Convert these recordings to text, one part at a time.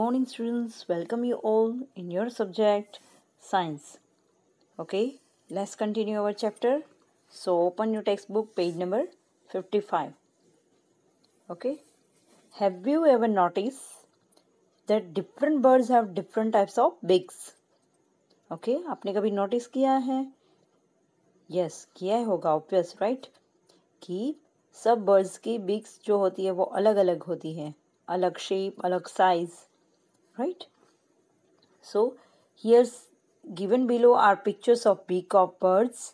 morning students, welcome you all in your subject science. Okay, let's continue our chapter. So open your textbook page number 55. Okay, have you ever noticed that different birds have different types of beaks? Okay, आपने कभी notice किया है? Yes, किया होगा, obvious right, कि सब birds की बिक्स जो होती है वो अलग अलग होती है, अलग शेप, अलग size, right? So here's given below are pictures of beak of birds.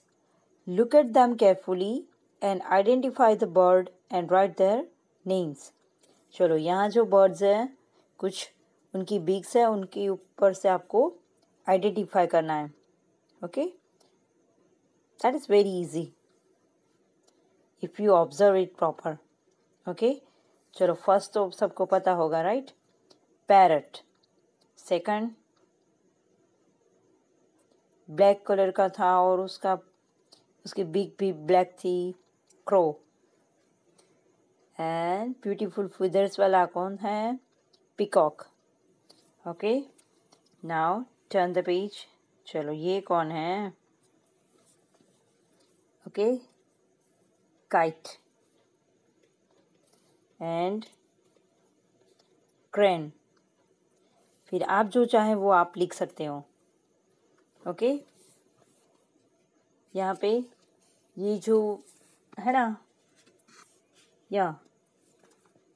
Look at them carefully and identify the bird and write their names. चलो, यहाँ जो birds हैं, कुछ उनकी beaks है, उनके ऊपर से आपको identify करना है. Okay? That is very easy if you observe it proper. Okay? चलो, first तो सबको पता होगा, right? Parrot. Second, black colour का था और उसकी बीक भी ब्लैक थी, क्रो. एंड ब्यूटीफुल फीदर्स वाला कौन है? Peacock. Okay, now turn the page. चलो, ये कौन है? Okay, kite and crane. फिर आप जो चाहें वो आप लिख सकते हो. ओके, यहाँ पे ये जो है ना, या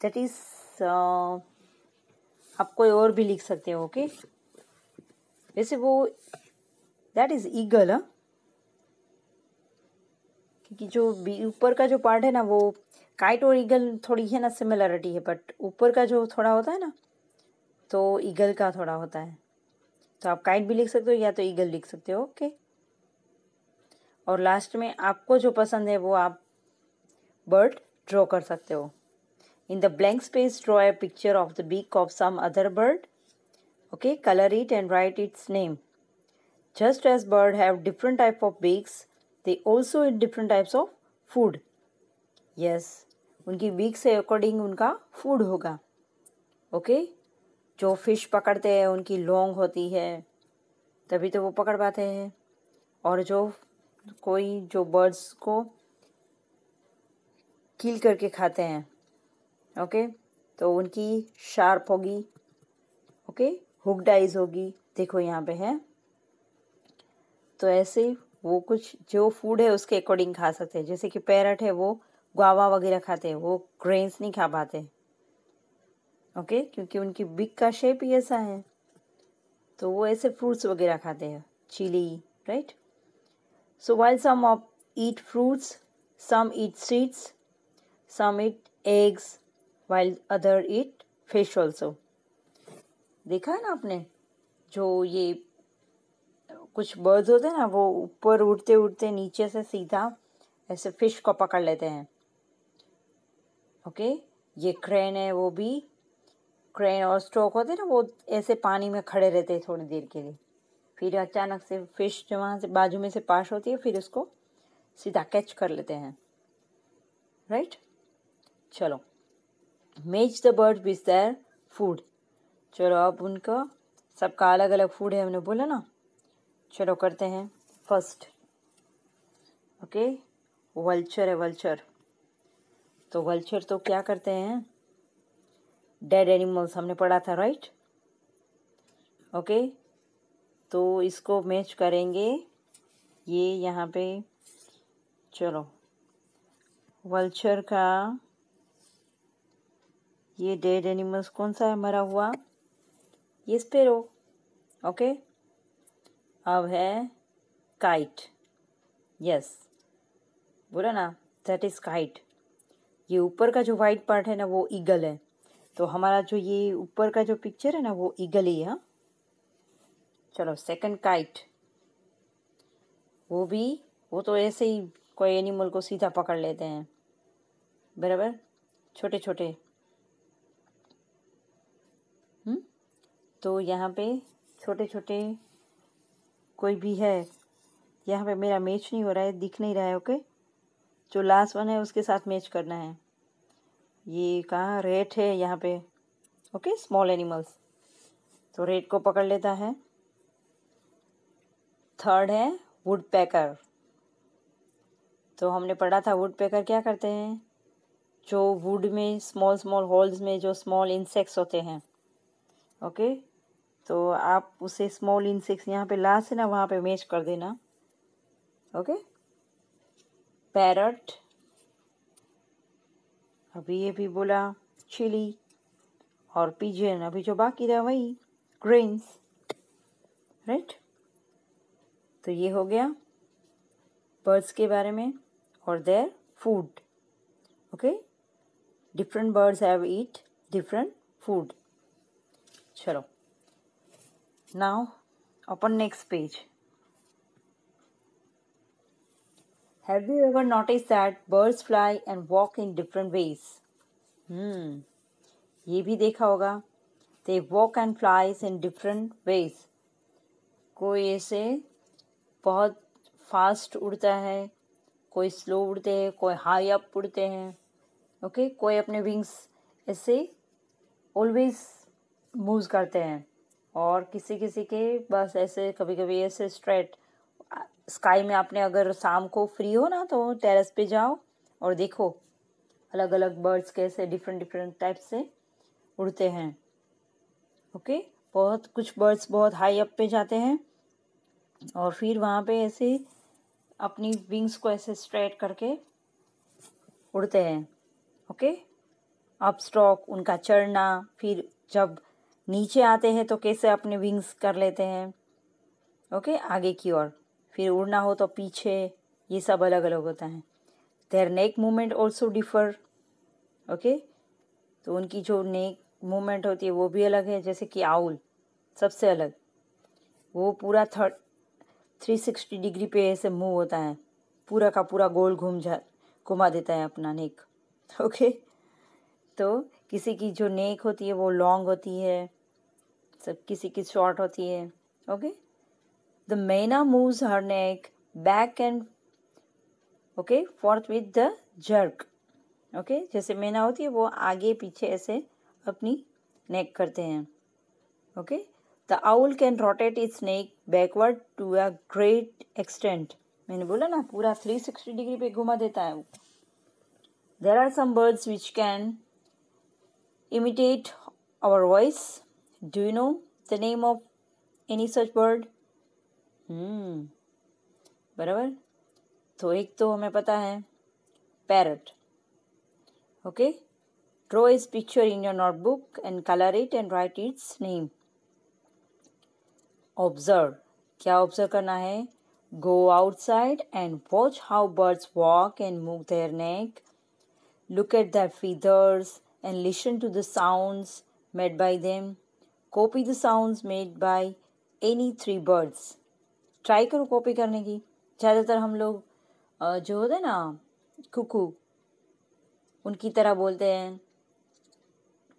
दैट इज आप कोई और भी लिख सकते हो. ओके, वैसे वो दैट इज ईगल. हाँ, क्योंकि जो ऊपर का जो पार्ट है ना, वो काइट और ईगल थोड़ी है ना सिमिलरिटी है, बट ऊपर का जो थोड़ा होता है ना, तो ईगल का थोड़ा होता है. तो आप काइट भी लिख सकते हो या तो ईगल लिख सकते हो. ओके, और लास्ट में आपको जो पसंद है वो आप बर्ड ड्रॉ कर सकते हो. In the blank space draw a picture of the beak of some other bird. Okay, colour it and write its name. Just as bird have different type of beaks, they also eat different type of food. Yes, उनकी beak से according उनका food होगा. Okay, जो fish पकड़ते हैं उनकी long होती है, तभी तो वो पकड़ पाते हैं. और जो बर्ड्स को किल करके खाते हैं, ओके, तो उनकी शार्प होगी. ओके, हुक्ड आइज होगी. देखो यहाँ पे है. तो ऐसे वो कुछ जो फूड है उसके अकॉर्डिंग खा सकते हैं. जैसे कि पैरट है, वो गुआवा वगैरह खाते हैं, वो ग्रेन्स नहीं खा पाते. ओके, क्योंकि उनकी बिक का शेप ही ऐसा है, तो वो ऐसे फ्रूट्स वगैरह खाते हैं, chilli, right. So while some of eat fruits, some eat seeds, some eat eggs, while other eat fish also. देखा है ना आपने, जो ये कुछ बर्ड्स होते हैं ना, वो ऊपर उड़ते उड़ते नीचे से सीधा ऐसे फिश को पकड़ लेते हैं. ओके, ये क्रेन है, वो भी क्रेन और स्ट्रोक होते हैं ना, वो ऐसे पानी में खड़े रहते हैं थोड़ी देर के लिए, फिर अचानक से फिश जो वहाँ से बाजू में से पास होती है, फिर उसको सीधा कैच कर लेते हैं, राइट. चलो, match the bird with their food. चलो, अब उनका सबका अलग अलग फूड है, हमने बोला ना. चलो करते हैं. फर्स्ट, ओके, वल्चर है. वल्चर तो वल्चर तो क्या करते हैं? डेड एनिमल्स हमने पढ़ा था, राइट. ओके, तो इसको मैच करेंगे ये यहाँ पे. चलो, वल्चर का ये डेड एनिमल्स कौन सा है मरा हुआ? ये स्पेरो. ओके, अब है काइट. यस, बोला ना, दैट इज काइट. ये ऊपर का जो वाइट पार्ट है ना, वो ईगल है. तो हमारा जो ये ऊपर का जो पिक्चर है ना, वो ईगल ही है. हाँ, चलो, सेकंड काइट. वो तो ऐसे ही कोई एनिमल को सीधा पकड़ लेते हैं, बराबर, छोटे छोटे. तो यहाँ पे छोटे छोटे कोई भी है. यहाँ पे मेरा मैच नहीं हो रहा है, दिख नहीं रहा है. ओके, जो लास्ट वन है उसके साथ मैच करना है. ये कहाँ रेट है यहाँ पे? Okay, small animals. तो रेड को पकड़ लेता है। थर्ड है वुड पैकर। तो हमने पढ़ा था वुड पैकर क्या करते हैं, जो वुड में स्मॉल स्मॉल होल्स में जो स्मॉल इंसेक्ट्स होते हैं, ओके, तो आप उसे स्मॉल इंसेक्ट्स यहाँ पे ला से ना वहाँ पे मैच कर देना, ओके। पैरट, अभी ये भी बोला चिली, और पिजन अभी जो बाकी रहा वही ग्रेन्स, राइट। तो ये हो गया बर्ड्स के बारे में और their food, okay. Different birds have eat different food. चलो, now open next page. Have you ever noticed that birds fly and walk in different ways? ये भी देखा होगा। They walk and flies in different ways. कोई ऐसे बहुत fast उड़ता है, कोई स्लो उड़ते हैं, कोई हाई अप उड़ते हैं, ओके। कोई अपने विंग्स ऐसे ऑलवेज मूव करते हैं, और किसी किसी के बस ऐसे कभी कभी ऐसे स्ट्रेट स्काई में। आपने अगर शाम को फ्री हो ना तो टेरेस पे जाओ और देखो अलग अलग बर्ड्स कैसे डिफरेंट डिफरेंट टाइप से उड़ते हैं, ओके। बहुत कुछ बर्ड्स बहुत हाई अप पे जाते हैं और फिर वहाँ पे ऐसे अपनी विंग्स को ऐसे स्ट्रेट करके उड़ते हैं, ओके। अप स्ट्रोक उनका चढ़ना, फिर जब नीचे आते हैं तो कैसे अपने विंग्स कर लेते हैं, ओके, आगे की ओर। फिर उड़ना हो तो पीछे, ये सब अलग अलग होता है। Their neck movement also differ, okay. तो उनकी जो नेक मूवमेंट होती है वो भी अलग है। जैसे कि आउल सबसे अलग, वो पूरा 360 डिग्री पे ऐसे मूव होता है, पूरा का पूरा गोल घुमा देता है अपना नेक, ओके। तो किसी की जो नेक होती है वो लॉन्ग होती है, सब किसी की शॉर्ट होती है, okay. The myna moves her neck back and forth with the jerk, okay। जैसे मैना होती है वो आगे पीछे ऐसे अपनी नेक करते हैं, okay। The owl can rotate its neck backward to a great extent. मैंने बोला ना पूरा 360 डिग्री पे घुमा देता है वो। There are some birds which can imitate our voice. Do you know the name of any such bird? बराबर। तो एक तो हमें पता है पैरट, ओके। ड्रॉ इस picture in your notebook and colour it and write its name. Observe, क्या observe करना है? Go outside and watch how birds walk and move their neck, look at their feathers and listen to the sounds made by them, copy the sounds made by any 3 birds. Try करो copy करने की। ज़्यादातर हम लोग जो होते हैं ना कुकू, उनकी तरह बोलते हैं।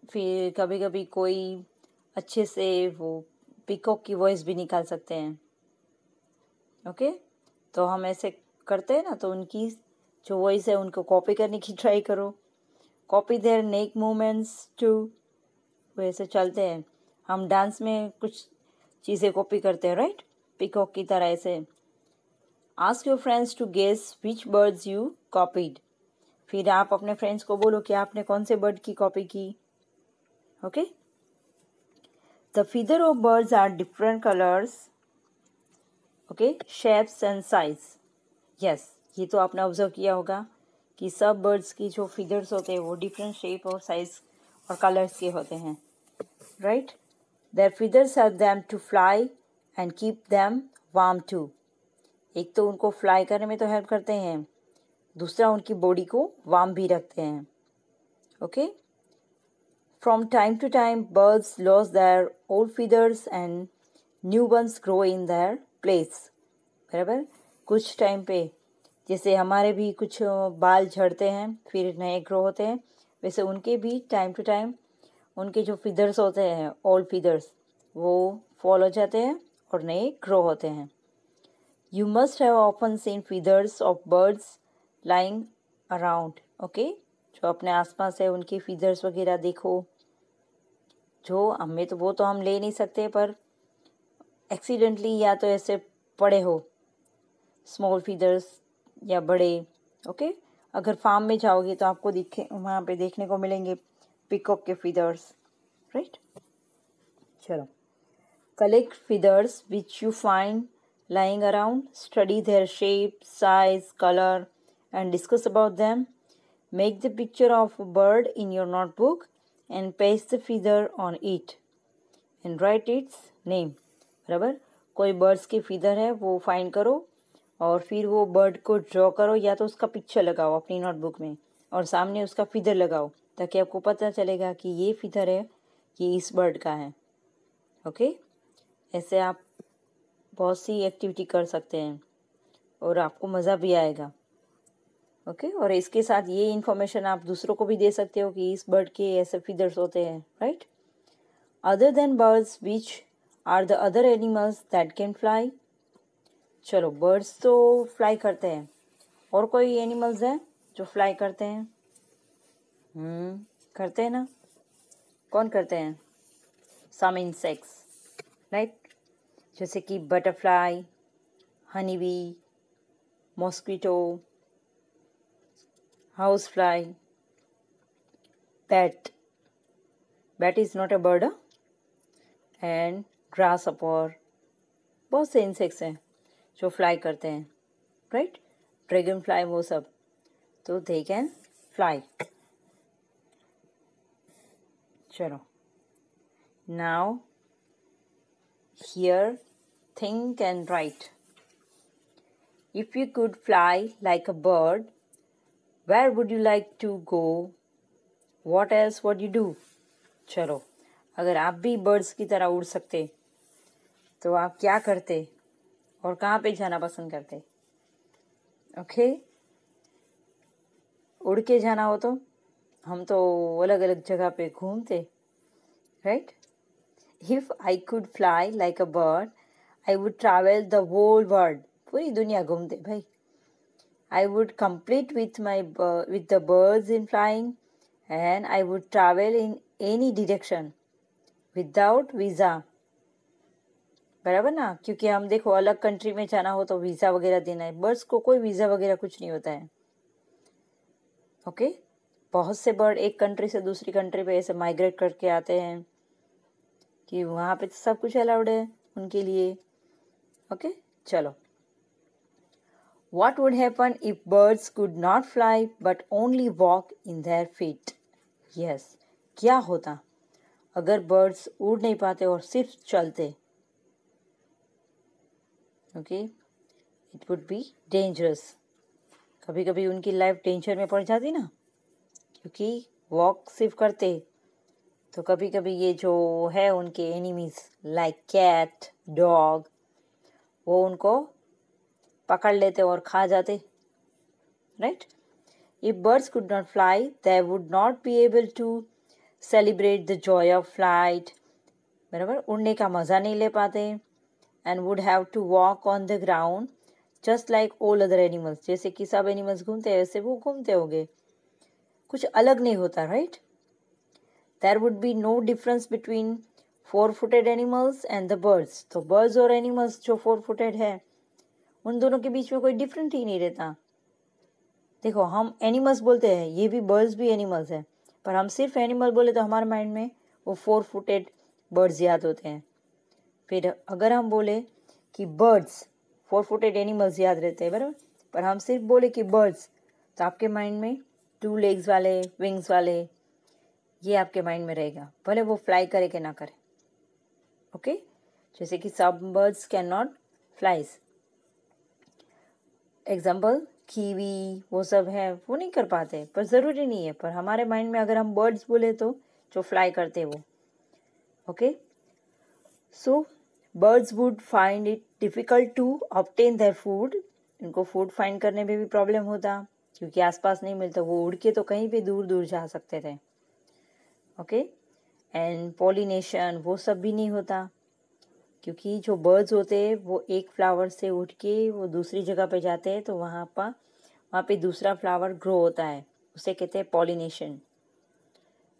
फिर कभी कभी कोई अच्छे से वो पिकॉक की वॉइस भी निकाल सकते हैं, ओके। तो हम ऐसे करते हैं ना, तो उनकी जो वॉइस है उनको कॉपी करने की ट्राई करो। Copy their neck movements too, वैसे चलते हैं। हम डांस में कुछ चीज़ें कॉपी करते हैं, राइट, पिकॉक की तरह ऐसे। Ask your friends to guess which birds you copied. फिर आप अपने फ्रेंड्स को बोलो कि आपने कौन से बर्ड की कॉपी की, okay. The feather of birds are different colours, okay, shapes and size. Yes, ये तो आपने ऑब्जर्व किया होगा कि सब बर्ड्स की जो फीदर्स होते हैं वो डिफरेंट शेप और साइज और कलर्स के होते हैं, right. Their feathers help them to fly and keep them warm too. एक तो उनको फ्लाई करने में तो हेल्प करते हैं, दूसरा उनकी बॉडी को वार्म भी रखते हैं, okay. From time to time birds loss their old feathers and new ones grow in their place, बराबर। कुछ टाइम पे जैसे हमारे भी कुछ बाल झड़ते हैं फिर नए ग्रो होते हैं, वैसे उनके भी टाइम टू टाइम उनके जो फीदर्स होते हैं ओल्ड फीदर्स वो फॉल हो जाते हैं और नए ग्रो होते हैं। You must have often seen feathers of birds lying around, okay? जो अपने आसपास है उनकी feathers वगैरह देखो। जो हमें तो वो तो हम ले नहीं सकते, पर एक्सीडेंटली या तो ऐसे पड़े हो स्मॉल फीदर्स या बड़े। ओके, अगर फार्म में जाओगे तो आपको दिखे वहाँ पे देखने को मिलेंगे पिकॉक के फीदर्स, राइट। चलो, collect feathers which you find lying around, study their shape, size, color, and discuss about them. Make the picture of a bird in your notebook and paste the feather on it and write its name. बराबर, कोई birds की feather है वो find करो और फिर वो bird को ड्रॉ करो, या तो उसका पिक्चर लगाओ अपनी नोटबुक में और सामने उसका फीदर लगाओ, ताकि आपको पता चलेगा कि ये फीदर है, ये इस बर्ड का है। ओके, ऐसे आप बहुत सी एक्टिविटी कर सकते हैं और आपको मज़ा भी आएगा। ओके, और इसके साथ ये इन्फॉर्मेशन आप दूसरों को भी दे सकते हो कि इस बर्ड के ऐसे फीदर्स होते हैं, right. Other than birds which are the other animals that can fly. चलो, बर्ड्स तो फ्लाई करते हैं, और कोई एनिमल्स हैं जो फ्लाई करते हैं? करते हैं ना। कौन करते हैं? सम इंसेक्ट्स, राइट, जैसे कि butterfly, honey bee, mosquito, house fly, bat. Bat is not a bird, and grasshopper. बहुत से इंसेक्ट्स हैं जो फ्लाई करते हैं, राइट। ड्रैगन फ्लाई, वो सब, तो दे कैन फ्लाई। चलो, now here think and write. If you could fly like a bird, where would you like to go? What else would you do? चलो, अगर आप भी बर्ड्स की तरह उड़ सकते तो आप क्या करते और कहाँ पे जाना पसंद करते? ओके, उड़ के जाना हो तो हम तो अलग अलग जगह पे घूमते, right. If I could fly like a bird, I would travel the whole world. पूरी दुनिया घूमते भाई। I would complete with the birds in flying, and I would travel in any direction without visa. बराबर ना, क्योंकि हम देखो अलग कंट्री में जाना हो तो वीज़ा वगैरह देना है, बर्ड्स को कोई वीज़ा वगैरह कुछ नहीं होता है। ओके, बहुत से बर्ड एक कंट्री से दूसरी कंट्री पे ऐसे माइग्रेट करके आते हैं कि वहाँ पे सब कुछ अलाउड है उनके लिए। ओके, चलो, What would happen if birds could not fly but only walk in their feet? Yes, क्या होता अगर बर्ड्स उड़ नहीं पाते और सिर्फ चलते? Okay, it would be dangerous. कभी कभी उनकी लाइफ डेंजर में पड़ जाती ना, क्योंकि वॉक सिर्फ करते तो कभी कभी ये जो है उनके एनिमीज लाइक कैट, डॉग, वो उनको पकड़ लेते और खा जाते, right. If birds could not fly, they would not be able to celebrate the joy of flight. बराबर, उड़ने का मज़ा नहीं ले पाते, and would have to walk on the ground just like all other animals. जैसे कि सब एनिमल्स घूमते हैं वैसे वो घूमते होंगे, कुछ अलग नहीं होता, right. There would be no difference between four-footed animals and the birds. तो birds और animals जो four-footed है उन दोनों के बीच में कोई डिफरेंट ही नहीं रहता। देखो, हम एनिमल्स बोलते हैं, ये भी बर्ड्स भी एनिमल्स हैं, पर हम सिर्फ एनिमल बोले तो हमारे माइंड में वो 4-footed बर्ड्स याद होते हैं। फिर अगर हम बोले कि बर्ड्स 4-footed एनिमल्स याद रहते हैं, बराबर, पर हम सिर्फ बोले कि बर्ड्स तो आपके माइंड में 2 legs वाले, विंग्स वाले, ये आपके माइंड में रहेगा, भले वो फ्लाई करे कि ना करे। ओके, जैसे कि some birds can not flies, example kiwi, वो सब है वो नहीं कर पाते, पर ज़रूरी नहीं है, पर हमारे माइंड में अगर हम बर्ड्स बोले तो जो फ्लाई करते वो। Okay, so birds would find it difficult to obtain their food. इनको फूड फाइंड करने में भी प्रॉब्लम होता, क्योंकि आसपास नहीं मिलता, वो उड़ के तो कहीं भी दूर दूर जा सकते थे। ओके, एंड पॉलिनेशन वो सब भी नहीं होता, क्योंकि जो बर्ड्स होते हैं वो एक फ्लावर से उठ के वो दूसरी जगह पे जाते हैं, तो वहाँ पे दूसरा फ्लावर ग्रो होता है, उसे कहते हैं पॉलिनेशन।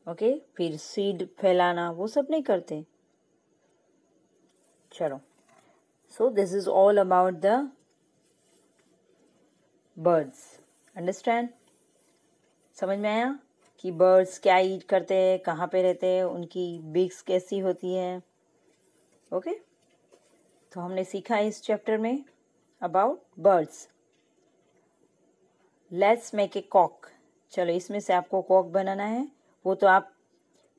ओके, फिर सीड फैलाना वो सब नहीं करते। चलो, so this is all about the birds. Understand? समझ में आया कि बर्ड्स क्या ईट करते हैं, कहाँ पे रहते हैं, उनकी बिग्स कैसी होती हैं। ओके, तो हमने सीखा इस चैप्टर में about birds. Let's make a cock. चलो, इसमें से आपको कॉक बनाना है। वो तो आप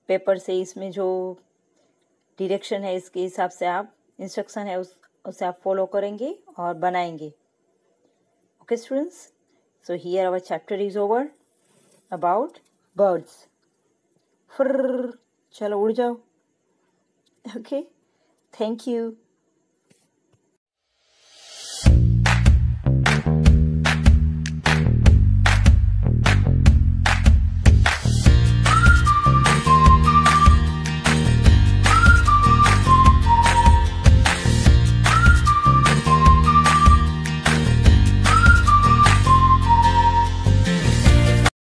पेपर से इसमें जो डायरेक्शन है इसके हिसाब से आप इंस्ट्रक्शन है उसे आप फॉलो करेंगे और बनाएंगे। Okay students, so here our chapter is over about birds. फ्र, चलो उड़ जाओ। Okay, thank you.